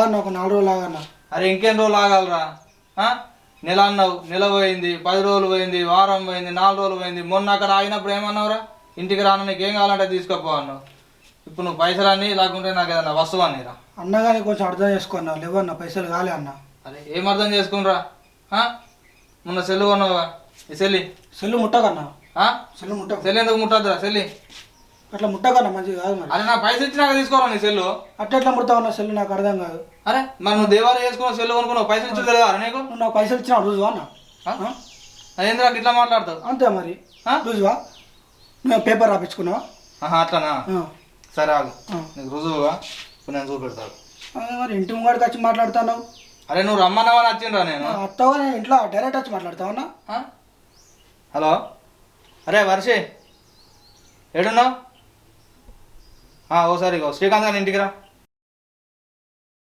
ఒక 4 రోజులు ఆగన్నా. అరే ఇంకేం రోజులు ఆగాలరా? నెల అన్నావు, నెల పోయింది, 10 రోజులు పోయింది, వారం పోయింది, 4 రోజులు పోయింది. మొన్న అక్కడ ఆగినప్పుడు ఏమన్నావురా? ఇంటికి రాను, నీకు ఏం కావాలంటే తీసుకోపో అన్నావు. ఇప్పుడు నువ్వు పైసలు అన్నీ లేకుంటే నాకు ఏదన్నా వస్తువు అన్నీరా. అన్నగాని కొంచెం అర్థం చేసుకున్నా, లేవన్నా పైసలు కాలే అన్న. అరే ఏం అర్థం చేసుకునిరా? మొన్న సెల్లు కొన్నావుగా, ఈ సెల్లి సెల్లు ముట్టకన్నా. సెల్లు ముట్టక. సెల్లు ఎందుకు ముట్టద్దురా? సెల్లి అట్లా ముట్టకన్నా, మంచిది కాదు మరి. అరే నా పైసలు ఇచ్చినాక తీసుకోరా నీ సెల్లు. అట్లా ముడతావన్నా సెల్లు, నాకు అర్థం కాదు. అరే మరి నువ్వు దేవాలయం చేసుకున్నావు, సెల్లు కొనుక్కున్నావు, పైసలు ఇచ్చి తెలియదా నీకు? నువ్వు నాకు పైసలు ఇచ్చినా రుజువా అన్న? అదేంద్రా ఇట్లా మాట్లాడతావు? అంతే మరి, రుజువా? నువ్వు పేపర్ రాపించుకున్నావా? అట్లానా? సరే ఆగు, నీకు రుజువుగా ఇప్పుడు నేను చూపెడతాను. మరి ఇంటి ముంగడికి వచ్చి మాట్లాడుతాను. అరే నువ్వు రమ్మన్నావని వచ్చిండ్రా నేను. అత్తవా, నేను ఇంట్లో డైరెక్ట్ వచ్చి మాట్లాడతావన్నా. హలో, అరే వర్షి ఏడున్నావు? ఓసారి శ్రీకాంత్ గారి ఇంటికి రా.